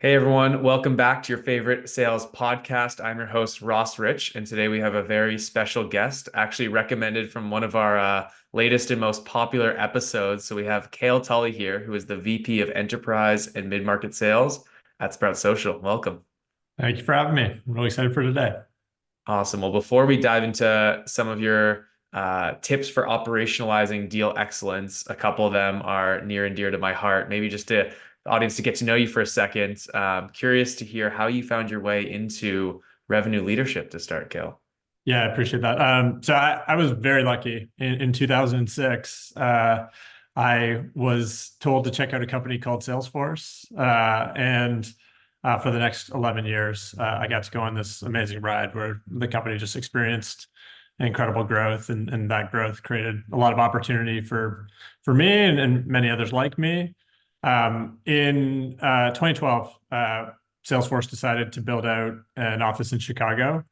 Hey everyone, welcome back to your favorite sales podcast. I'm your host, Ross Rich, and today we have a very special guest, actually recommended from one of our latest and most popular episodes. So we have Cale Tully here, who is the VP of Enterprise and Mid-Market Sales at Sprout Social. Welcome. Thank you for having me. I'm really excited for today. Awesome. Well, before we dive into some of your tips for operationalizing deal excellence, a couple of them are near and dear to my heart. Maybe just to the audience to get to know you for a second. Curious to hear how you found your way into revenue leadership to start, Gil. Yeah, I appreciate that. So I was very lucky in 2006. I was told to check out a company called Salesforce. And for the next 11 years, I got to go on this amazing ride where the company just experienced incredible growth, and that growth created a lot of opportunity for me and many others like me. In 2012, Salesforce decided to build out an office in Chicago.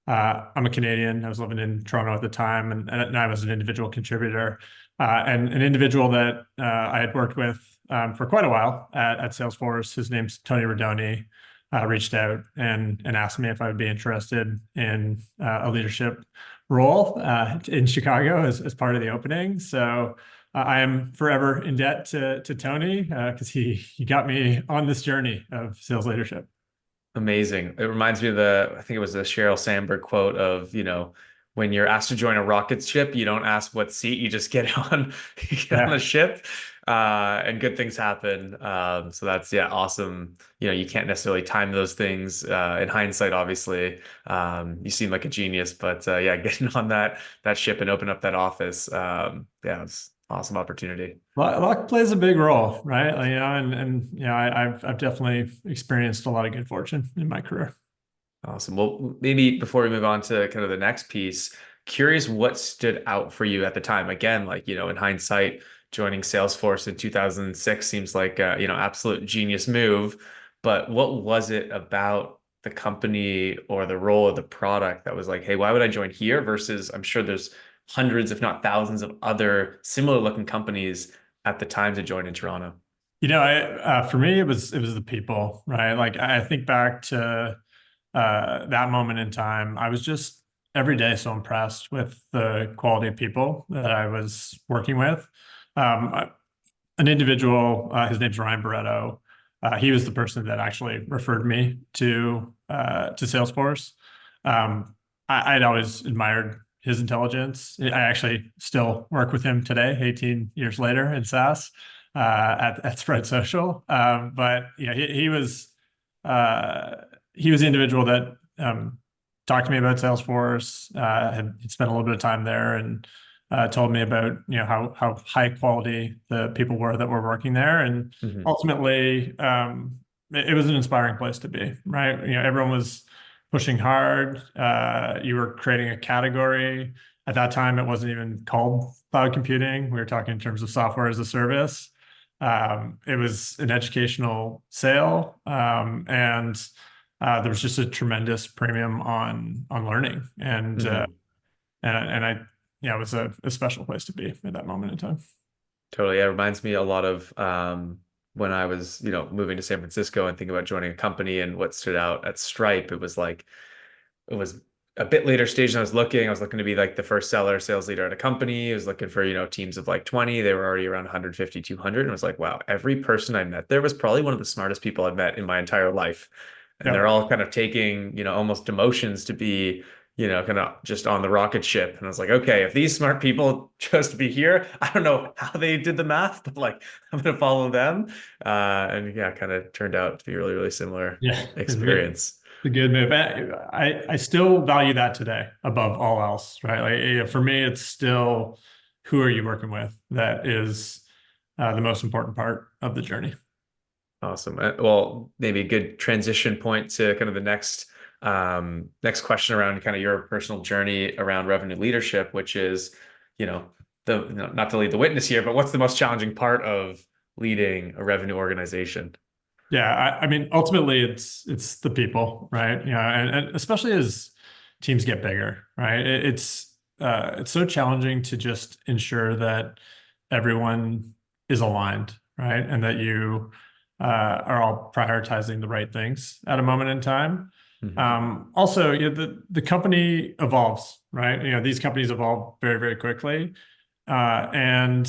I'm a Canadian. I was living in Toronto at the time, and I was an individual contributor, and an individual that I had worked with for quite a while at Salesforce. His name's Tony Rodoni. Reached out and asked me if I would be interested in a leadership role in Chicago as part of the opening. So I am forever in debt to Tony because he got me on this journey of sales leadership. Amazing. It reminds me of I think it was the Sheryl Sandberg quote of, when you're asked to join a rocket ship, you don't ask what seat, you just get on, you get on a Yeah. ship, and good things happen. So that's, yeah, awesome. You can't necessarily time those things, in hindsight, obviously. You seem like a genius, but, yeah, getting on that ship and open up that office, yeah, it's awesome opportunity. Luck plays a big role, right? Like, I've definitely experienced a lot of good fortune in my career. Awesome. Well, maybe before we move on to kind of the next piece, curious what stood out for you at the time. Again, like, in hindsight, joining Salesforce in 2006 seems like absolute genius move. But what was it about the company or the role of the product that was like, hey, why would I join here versus I'm sure there's hundreds, if not thousands of other similar looking companies at the time to join in Toronto? For me, it was the people, right? Like I think back to that moment in time. I was just every day so impressed with the quality of people that I was working with. An individual, his name's Ryan Barretto. He was the person that actually referred me to Salesforce. I'd always admired his intelligence. I actually still work with him today, 18 years later in SaaS at Spread Social. But yeah, uh, he was the individual that talked to me about Salesforce. Had spent a little bit of time there and told me about how high quality the people were that were working there, and Hmm. ultimately it was an inspiring place to be. Right, everyone was pushing hard. You were creating a category. At that time, it wasn't even called cloud computing. We were talking in terms of software as a service. It was an educational sale, and there was just a tremendous premium on learning, Hmm. and I yeah, it was a special place to be at that moment in time. Totally. Yeah, it reminds me a lot of when I was, moving to San Francisco and thinking about joining a company and what stood out at Stripe. It was like, it was a bit later stage than I was looking. I was looking to be like the first seller, sales leader at a company. I was looking for, teams of like 20. They were already around 150, 200. And I was like, wow, every person I met there was probably one of the smartest people I've met in my entire life. And they're Yeah. all kind of taking, almost demotions to be, kind of just on the rocket ship. And I was like, okay, if these smart people chose to be here, I don't know how they did the math, but like I'm gonna follow them. And yeah, kind of turned out to be really, really similar Yeah, experience. it's a good move. I still value that today above all else, right? Like for me, it's still who are you working with that is the most important part of the journey. Awesome. Well, maybe a good transition point to kind of the next question around kind of your personal journey around revenue leadership, which is, you know, not to lead the witness here, but what's the most challenging part of leading a revenue organization? Yeah, I mean, ultimately, it's the people, right? And especially as teams get bigger, right? It's so challenging to just ensure that everyone is aligned, right? And that are all prioritizing the right things at a moment in time. Hmm. Also, the company evolves, right? These companies evolve very, very quickly, and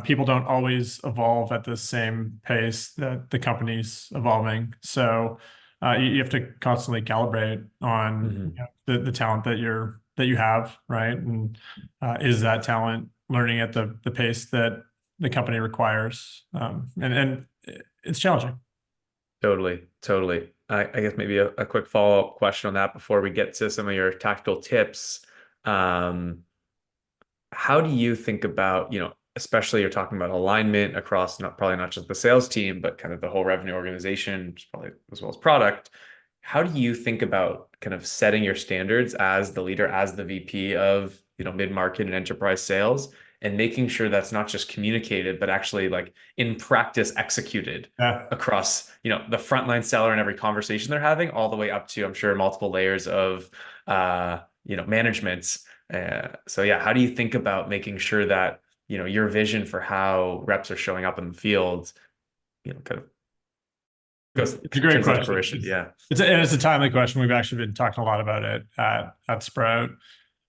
people don't always evolve at the same pace that the company's evolving. So you have to constantly calibrate on Hmm. the talent that you have, right? And is that talent learning at the pace that the company requires? And it's challenging. Totally, totally. I guess maybe a quick follow-up question on that before we get to some of your tactical tips. Um, how do you think about, especially you're talking about alignment across not probably not just the sales team, but kind of the whole revenue organization, probably as well as product. How do you think about kind of setting your standards as the leader, as the VP of, mid-market and enterprise sales, and making sure that's not just communicated, but actually like in practice executed Yeah. across, the frontline seller in every conversation they're having, all the way up to, I'm sure, multiple layers of management. So yeah, how do you think about making sure that, your vision for how reps are showing up in the field, kind of goes It's a great turns into question. fruition? Yeah. And it's a timely question. We've actually been talking a lot about it at Sprout.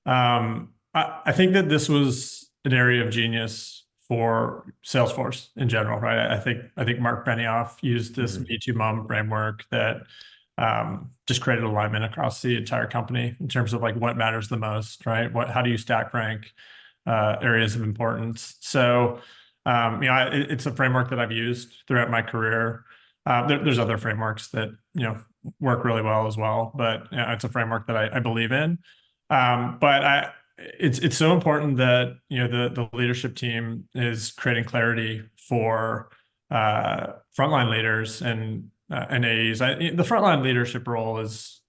I think that this was an area of genius for Salesforce in general, right? I think Mark Benioff used this Hmm. Me2Mom framework that just created alignment across the entire company in terms of like what matters the most, right? How do you stack rank areas of importance? So, it's a framework that I've used throughout my career. There's other frameworks that work really well as well, but it's a framework that I believe in. But it's so important that the leadership team is creating clarity for frontline leaders and AEs. The frontline leadership role is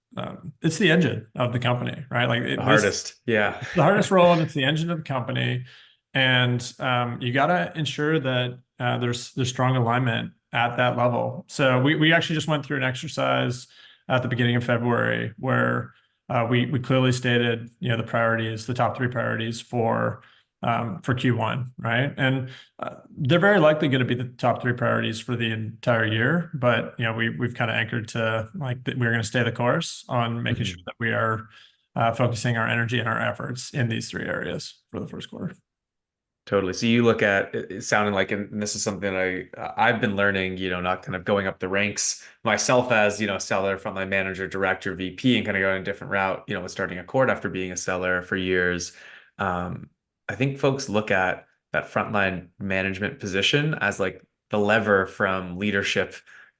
it's the engine of the company, right? Like The this hardest. Yeah. the hardest role, and it's the engine of the company. And you got to ensure that there's strong alignment at that level. So we actually just went through an exercise at the beginning of February where we clearly stated the priorities, the top three priorities for Q1, right? And they're very likely going to be the top three priorities for the entire year. But we've kind of anchored to like that we're going to stay the course on making sure Mhm. that we are focusing our energy and our efforts in these three areas for the first quarter. Totally. So you look at it sounding like, and this is something I've been learning, not kind of going up the ranks myself as, seller, frontline manager, director, VP, and kind of going a different route, with starting a court after being a seller for years. Um, I think folks look at that frontline management position as like the lever from leadership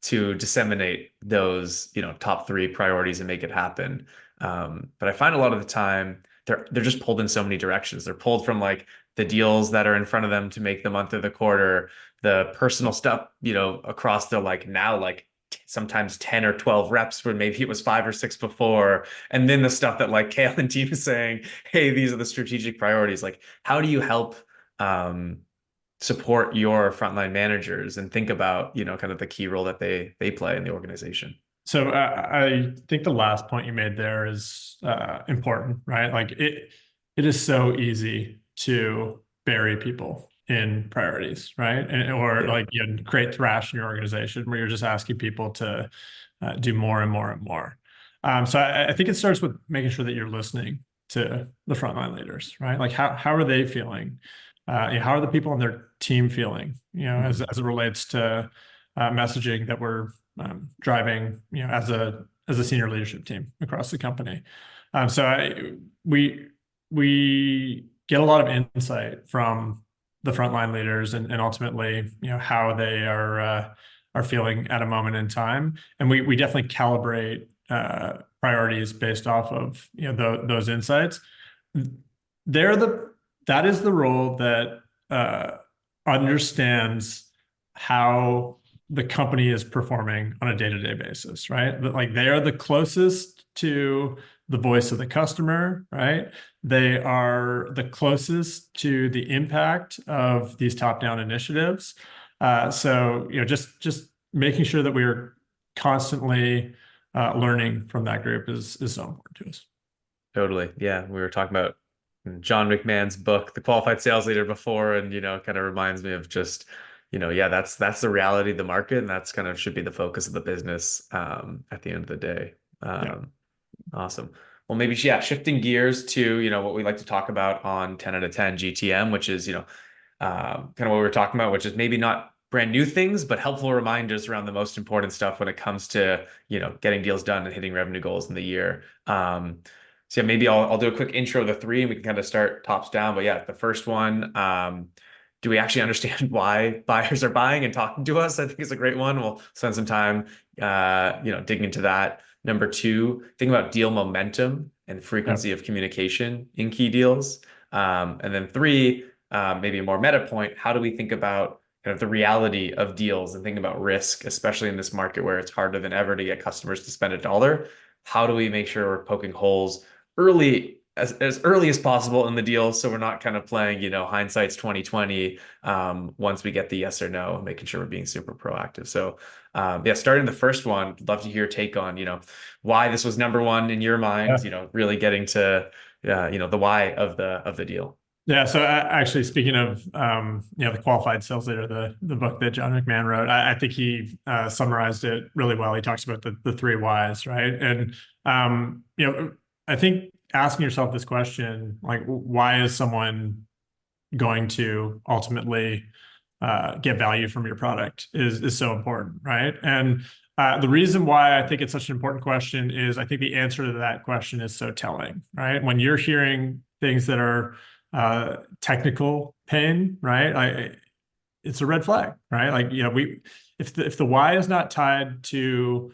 to disseminate those, top three priorities and make it happen. But I find a lot of the time they're just pulled in so many directions. They're pulled from like the deals that are in front of them to make the month or the quarter, the personal stuff, across the like now like sometimes 10 or 12 reps when maybe it was 5 or 6 before. And then the stuff that like Cale and team is saying, hey, these are the strategic priorities. Like, how do you help um, support your frontline managers and think about, kind of the key role that they play in the organization? So I think the last point you made there is important, right? Like it is so easy to bury people in priorities, right? Or Yeah. like create thrash in your organization where you're just asking people to do more and more and more. So I think it starts with making sure that you're listening to the frontline leaders, right? Like how are they feeling? How are the people on their team feeling? Mhm. As it relates to messaging that we're driving, as a senior leadership team across the company. We get a lot of insight from the frontline leaders and ultimately, how they are feeling at a moment in time, and we definitely calibrate priorities based off of those insights. They're the that is the role that understands how the company is performing on a day-to-day basis, right? Like they are the closest to the voice of the customer, right? They are the closest to the impact of these top-down initiatives. So, just making sure that we are constantly learning from that group is so important to us. Totally. Yeah. We were talking about John McMahon's book, The Qualified Sales Leader, before, and, kind of reminds me of just yeah, that's the reality of the market, and that's kind of should be the focus of the business at the end of the day. Yeah. Um, Awesome. Well, maybe, yeah, shifting gears to, what we like to talk about on 10 out of 10 GTM, which is, kind of what we were talking about, which is maybe not brand new things, but helpful reminders around the most important stuff when it comes to, getting deals done and hitting revenue goals in the year. So yeah, maybe I'll do a quick intro of the three and we can kind of start tops down. But yeah, the first one, do we actually understand why buyers are buying and talking to us? I think it's a great one. We'll spend some time, digging into that. Number two, think about deal momentum and Yeah. frequency of communication in key deals. And then three, maybe a more meta point, how do we think about kind of the reality of deals and think about risk, especially in this market where it's harder than ever to get customers to spend a dollar? How do we make sure we're poking holes early as early as possible in the deal so we're not kind of playing, hindsight's 2020 once we get the yes or no, making sure we're being super proactive. So yeah, starting the first one, love to hear your take on, why this was number one in your mind, Yeah. really getting to the why of the deal. Yeah. So actually, speaking of the qualified sales leader, the book that John McMahon wrote, I think he summarized it really well. He talks about the three whys, right? And I think asking yourself this question, like, why is someone going to ultimately get value from your product is so important, right? And the reason why I think it's such an important question is I think the answer to that question is so telling, right? When you're hearing things that are technical pain, right? It's a red flag, right? Like, if the why is not tied to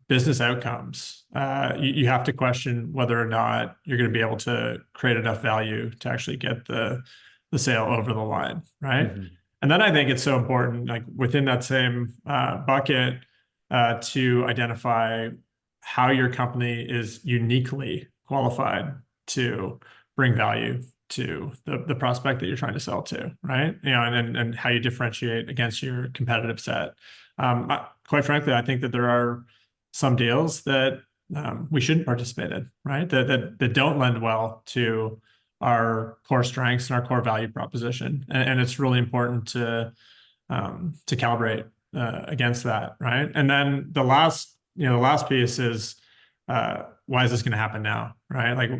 business outcomes, you have to question whether or not you're going to be able to create enough value to actually get the sale over the line, right? Mhm. And then I think it's so important, like within that same bucket, to identify how your company is uniquely qualified to bring value to the prospect that you're trying to sell to, right? And how you differentiate against your competitive set. Quite frankly, I think that there are some deals that we shouldn't participate in, right? That don't lend well to our core strengths and our core value proposition, and it's really important to calibrate against that, right? And then the last piece is why is this going to happen now, right? Like,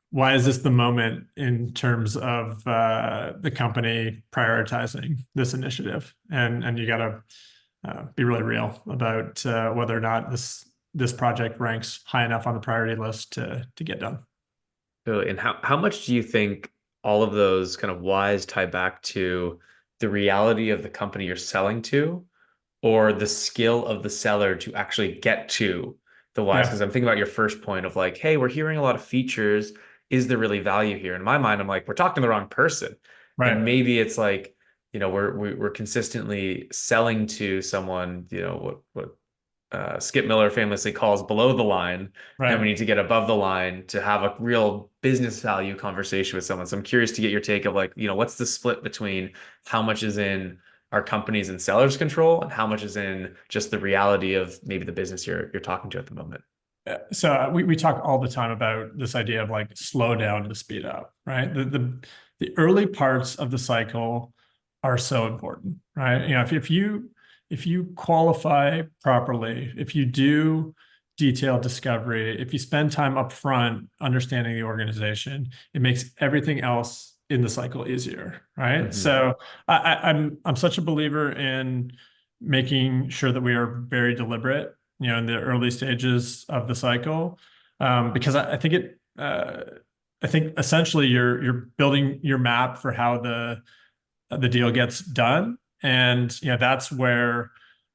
why is this the moment in terms of the company prioritizing this initiative? And you got to be really real about whether or not this project ranks high enough on the priority list to get done. So, and how much do you think all of those kind of whys tie back to the reality of the company you're selling to, or the skill of the seller to actually get to the whys? Yeah, Because I'm thinking about your first point of like, hey, we're hearing a lot of features. Is there really value here? In my mind, I'm like, we're talking to the wrong person. And right, maybe it's like, we're consistently selling to someone, what Skip Miller famously calls below the line, and we right. need to get above the line to have a real business value conversation with someone. So I'm curious to get your take of like, what's the split between how much is in our companies and sellers' control and how much is in just the reality of maybe the business you're talking to at the moment. So we talk all the time about this idea of like slow down to speed up, right? The early parts of the cycle are so important, right? If you qualify properly, if you do detailed discovery, if you spend time up front understanding the organization, it makes everything else in the cycle easier, right? Hmm. So I'm such a believer in making sure that we are very deliberate, in the early stages of the cycle, because I think essentially you're building your map for how the deal gets done, and that's where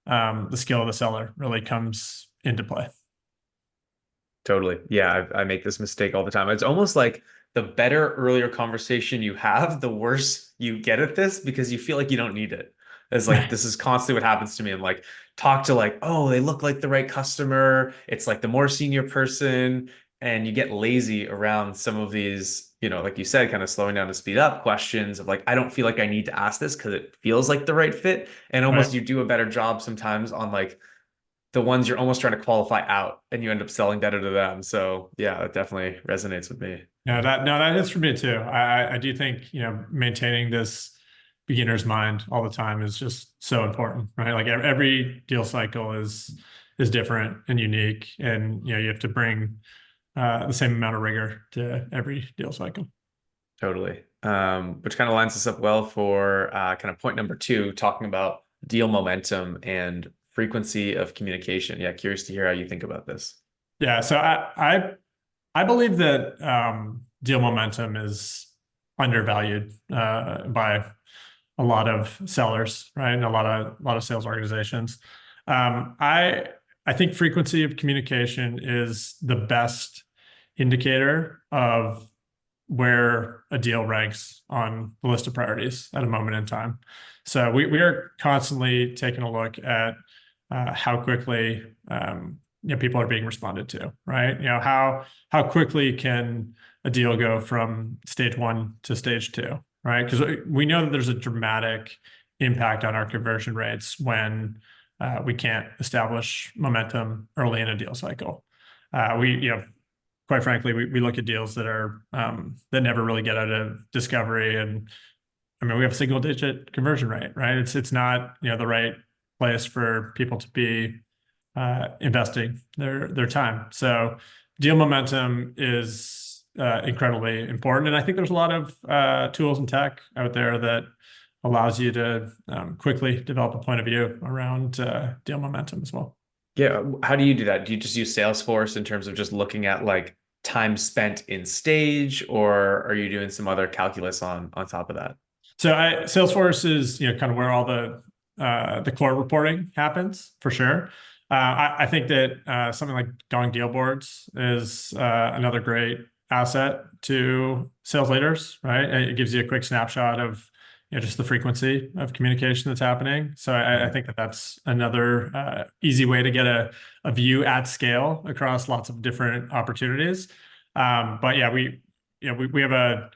the skill of the seller really comes into play. Totally. Yeah, I make this mistake all the time. It's almost like the better earlier conversation you have, the worse you get at this because you feel like you don't need it. It's like this is constantly what happens to me. I'm like, talk to like, oh, they look like the right customer. It's like the more senior person, and you get lazy around some of these, like you said, kind of slowing down to speed up questions of like, I don't feel like I need to ask this because it feels like the right fit. And almost Right. you do a better job sometimes on like the ones you're almost trying to qualify out and you end up selling better to them. So yeah, that definitely resonates with me. No, that is for me too. I do think, maintaining this beginner's mind all the time is just so important, right? Like every deal cycle is different and unique, and you have to bring the same amount of rigor to every deal cycle. Totally. Which kind of lines us up well for kind of point number two, talking about deal momentum and frequency of communication. Yeah, curious to hear how you think about this. Yeah, so I believe that deal momentum is undervalued by a lot of sellers, right? And a lot of sales organizations. Um, I I think frequency of communication is the best indicator of where a deal ranks on the list of priorities at a moment in time. So we are constantly taking a look at how quickly people are being responded to, right? How quickly can a deal go from stage one to stage two, right? Because we know that there's a dramatic impact on our conversion rates when we can't establish momentum early in a deal cycle. Quite frankly, we look at deals that are that never really get out of discovery, and I mean we have a single digit conversion rate, right? It's not the right place for people to be investing their time. So deal momentum is incredibly important, and I think there's a lot of tools and tech out there that allows you to quickly develop a point of view around deal momentum as well. Yeah, how do you do that? Do you just use Salesforce in terms of just looking at like time spent in stage, or are you doing some other calculus on top of that? So Salesforce is kind of where all the core reporting happens for sure. I think that something like Gong deal boards is another great asset to sales leaders, right? It gives you a quick snapshot of just the frequency of communication that's happening. So I Mhm. think that that's another easy way to get a view at scale across lots of different opportunities. But yeah, we have a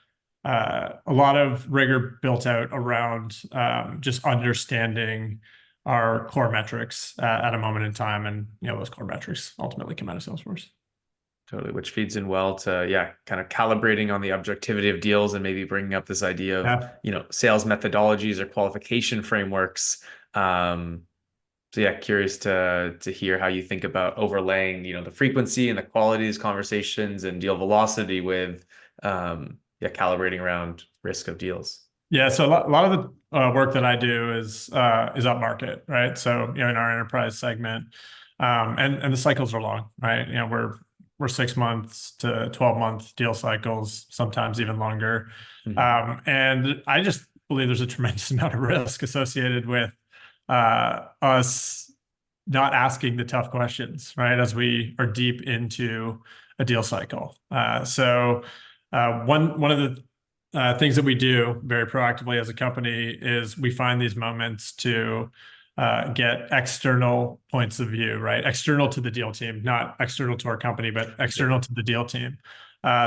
lot of rigor built out around just understanding our core metrics at a moment in time, and those core metrics ultimately come out of Salesforce. Totally, which feeds in well to, yeah, kind of calibrating on the objectivity of deals and maybe bringing up this idea of, Yeah. sales methodologies or qualification frameworks. Um, so yeah, curious to hear how you think about overlaying, the frequency and the quality of these conversations and deal velocity with, yeah, calibrating around risk of deals. Yeah, so a lot of the work that I do is upmarket, right? So in our enterprise segment, and the cycles are long, right? We're 6 months to 12-month deal cycles, sometimes even longer. Mhm. And I just believe there's a tremendous amount of risk associated with us not asking the tough questions, right? As we are deep into a deal cycle. One of the things that we do very proactively as a company is we find these moments to get external points of view, right? External to the deal team, not external to our company, but Yeah. external to the deal team.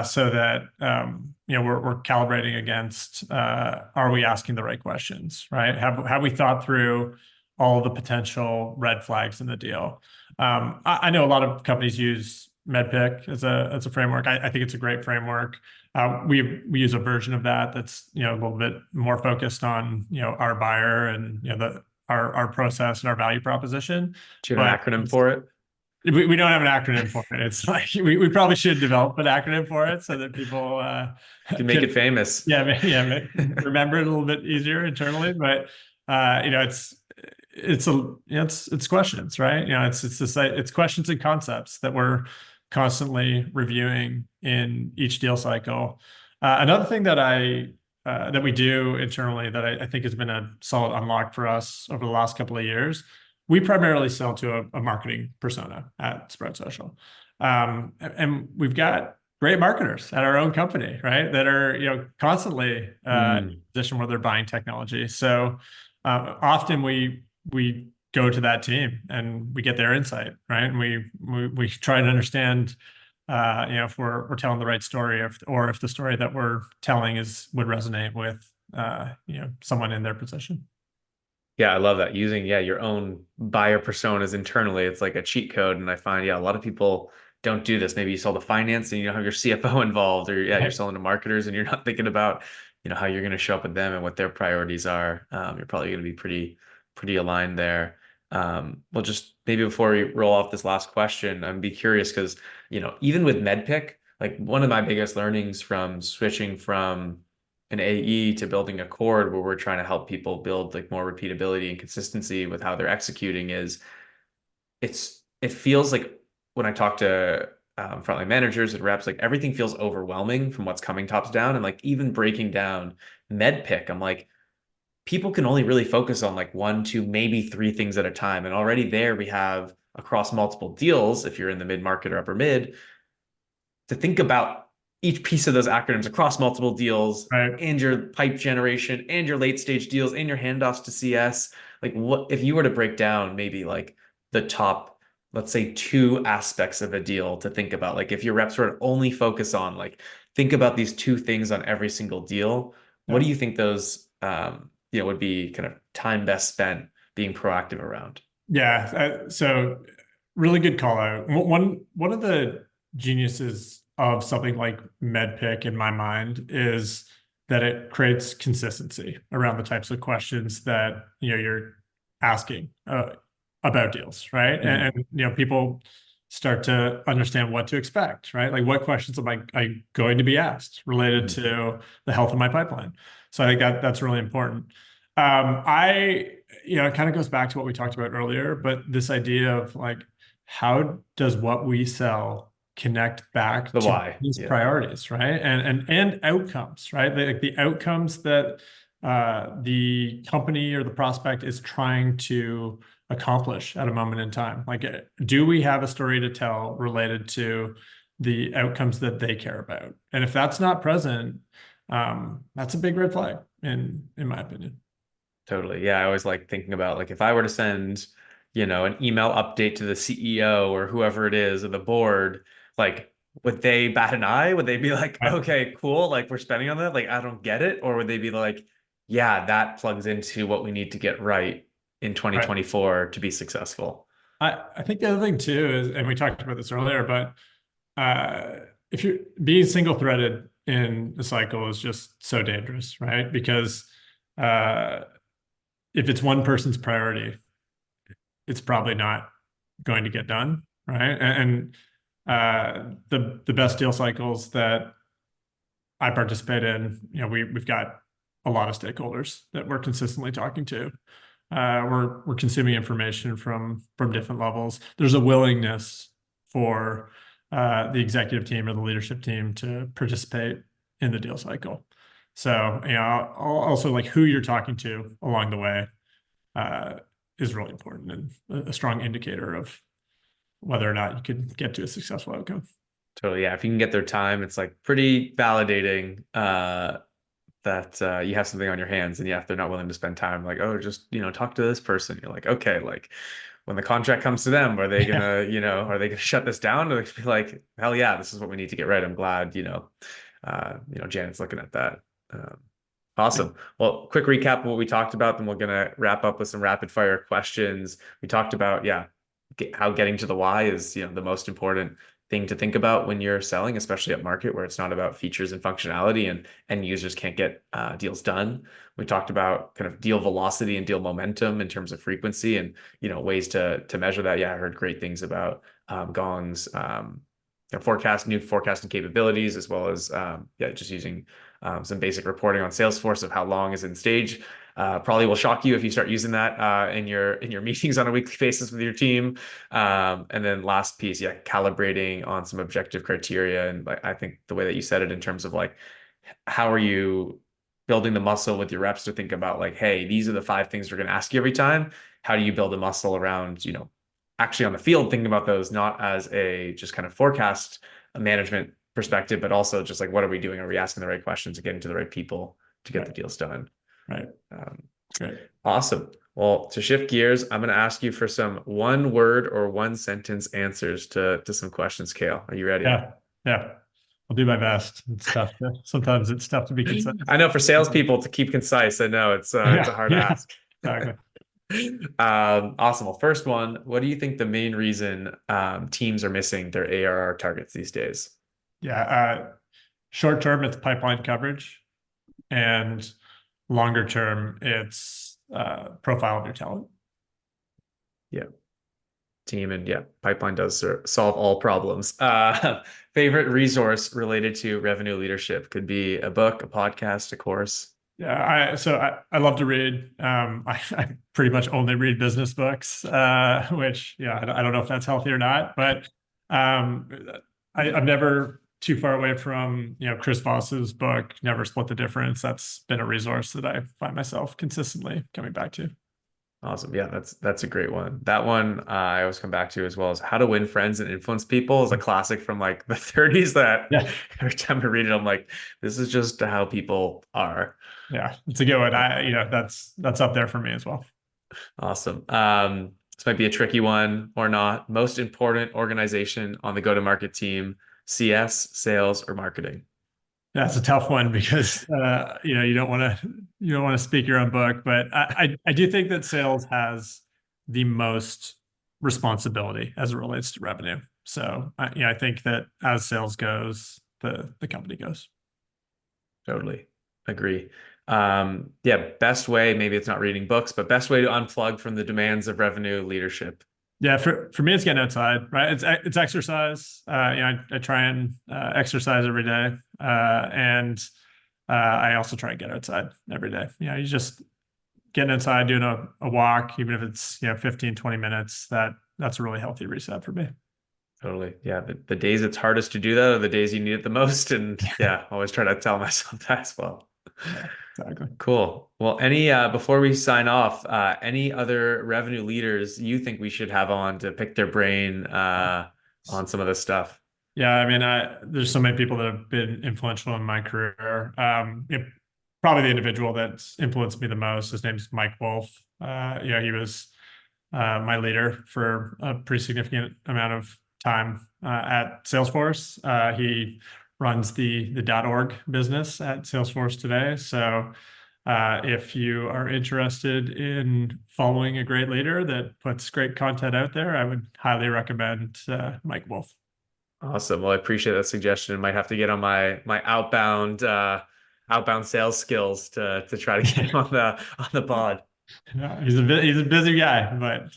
So that we're calibrating against are we asking the right questions, right? Have we thought through all the potential red flags in the deal? I know a lot of companies use MedPick as a framework. I think it's a great framework. We use a version of that that's a little bit more focused on our buyer and our process and our value proposition. Do you have an But acronym for it? we don't have an acronym for it. It's like we probably should develop an acronym for it so that people You can make can it famous. remember it a little bit easier internally. But it's questions, right? It's questions and concepts that we're constantly reviewing in each deal cycle. Another thing that we do internally that I think has been a solid unlock for us over the last couple of years. We primarily sell to a marketing persona at Sprout Social, and we've got great marketers at our own company, right? That are constantly in Mm. a position where they're buying technology. So often we go to that team and we get their insight, right? And we try to understand, if we're telling the right story, or if the story that we're telling would resonate with someone in their position. Yeah, I love that. Using, yeah, your own buyer personas internally. It's like a cheat code. And I find, yeah, a lot of people don't do this. Maybe you sell the finance and you don't have your CFO involved, or yeah, you're Right. selling to marketers and you're not thinking about how you're going to show up with them and what their priorities are. You're probably going to be pretty aligned there. Well, just maybe before we roll off this last question, I'm be curious because, even with MedPick, like one of my biggest learnings from switching from an AE to building a cord where we're trying to help people build like more repeatability and consistency with how they're executing is it feels like when I talk to frontline managers and reps, like everything feels overwhelming from what's coming tops down. And like even breaking down MedPick, I'm like, people can only really focus on like one, two, maybe three things at a time. And already there we have across multiple deals, if you're in the mid market or upper mid, to think about each piece of those acronyms across multiple deals Right. and your pipe generation and your late stage deals and your handoffs to CS. Like what if you were to break down maybe like the top, let's say two aspects of a deal to think about, like if your reps were to only focus on like think about these two things on every single deal, what Yeah. do you think those would be kind of time best spent being proactive around? Yeah. So really good call out. One of the geniuses of something like MedPick in my mind is that it creates consistency around the types of questions that you're asking about deals, right? Mhm. And people start to understand what to expect, right? Like what questions am I going to be asked related Mhm. to the health of my pipeline? So I think that's really important. I it kind of goes back to what we talked about earlier, but this idea of like, how does what we sell connect back The to why. these Yeah, priorities, right? And outcomes, right? Like the outcomes that the company or the prospect is trying to accomplish at a moment in time. Like, do we have a story to tell related to the outcomes that they care about? And if that's not present, that's a big red flag, in my opinion. totally. Yeah, I always like thinking about like if I were to send, an email update to the CEO or whoever it is or the board, like would they bat an eye? Would they be like, Right, okay, cool, like we're spending on that? Like I don't get it. Or would they be like, yeah, that plugs into what we need to get right in right. 2024 to be successful? I think the other thing too is, and we talked about this earlier, but if you're being single threaded in a cycle is just so dangerous, right? Because uh, if it's one person's priority, it's probably not going to get done, right? And the best deal cycles that I participate in, we've got a lot of stakeholders that we're consistently talking to. We're consuming information from different levels. There's a willingness for the executive team or the leadership team to participate in the deal cycle. So, also like who you're talking to along the way uh, is really important and a strong indicator of whether or not you could get to a successful outcome. Totally. Yeah. If you can get their time, it's like pretty validating. That you have something on your hands and yeah if they're not willing to spend time like oh just talk to this person you're like okay like when the contract comes to them Yeah, are they gonna shut this down or they be like hell yeah this is what we need to get right. I'm glad Janet's looking at that. um, awesome. Well, quick recap of what we talked about, then we're gonna wrap up with some rapid fire questions. We talked about how getting to the why is the most important thing to think about when you're selling, especially at market where it's not about features and functionality and end users can't get deals done. We talked about kind of deal velocity and deal momentum in terms of frequency and ways to measure that. Yeah, I heard great things about Gong's new forecasting capabilities as well as just using some basic reporting on Salesforce of how long is in stage. Probably will shock you if you start using that in your meetings on a weekly basis with your team. And then last piece, yeah, calibrating on some objective criteria. And like I think the way that you said it in terms of like how are you building the muscle with your reps to think about like, hey, these are the five things we're going to ask you every time. How do you build a muscle around, actually on the field, thinking about those not as a just kind of forecast management perspective, but also just like what are we doing? Are we asking the right questions and getting to the right people to get the right, deals done? right. Um, Great. awesome. Well, to shift gears, I'm going to ask you for some one word or one sentence answers to some questions, Cale. Are you ready? Yeah, yeah. I'll do my best. It's tough. Sometimes it's tough to be concise. I know for salespeople to keep concise, I know it's a Yeah, hard yeah, ask. exactly. Awesome. Well, first one, what do you think the main reason teams are missing their ARR targets these days? Yeah. Short term, it's pipeline coverage. and longer term, it's profile of your talent. Yeah. Team and yeah, pipeline does solve all problems. Favorite resource related to revenue leadership could be a book, a podcast, a course. Yeah, I love to read. I pretty much only read business books, which yeah, I don't know if that's healthy or not, but um, I'm never too far away from Chris Voss's book, Never Split the Difference. That's been a resource that I find myself consistently coming back to. Awesome. Yeah, that's a great one. That one I always come back to as well as How to Win Friends and Influence People is a classic from like the 30s that Yeah, every time I read it, I'm like, this is just how people are. yeah, it's a good one. That's up there for me as well. Awesome. This might be a tricky one or not. Most important organization on the go-to-market team, CS, sales, or marketing? That's a tough one because you don't want to speak your own book, but I do think that sales has the most responsibility as it relates to revenue. So I think that as sales goes, the company goes. Totally agree. Yeah, best way, maybe it's not reading books, but best way to unplug from the demands of revenue leadership. Yeah, for me, it's getting outside, right? It's exercise. I try and exercise every day, and I also try and get outside every day. You just getting outside, doing a walk, even if it's 15, 20 minutes, that's a really healthy reset for me. Totally. Yeah. The days it's hardest to do that are the days you need it the most. And yeah, always try to tell myself that as well. Yeah, exactly. Cool. Well, before we sign off, any other revenue leaders you think we should have on to pick their brain, on some of this stuff? Yeah, I mean, there's so many people that have been influential in my career. Probably the individual that's influenced me the most. His name's Mike Wolf. He was my leader for a pretty significant amount of time at Salesforce. He runs the .org business at Salesforce today. So if you are interested in following a great leader that puts great content out there, I would highly recommend Mike Wolf. Awesome. Well, I appreciate that suggestion. Might have to get on my outbound sales skills to try to get him on the pod. Yeah, he's a busy guy, but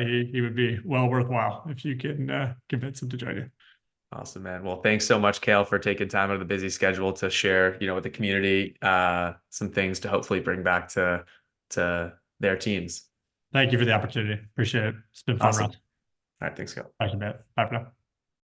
he would be well worthwhile if you can convince him to join you. Awesome, man. Well, thanks so much, Cale, for taking time out of the busy schedule to share, with the community, some things to hopefully bring back to their teams. Thank you for the opportunity. Appreciate it. It's been fun, Awesome. Ross. All right, thanks, Cale. Thank you, man. Bye for now.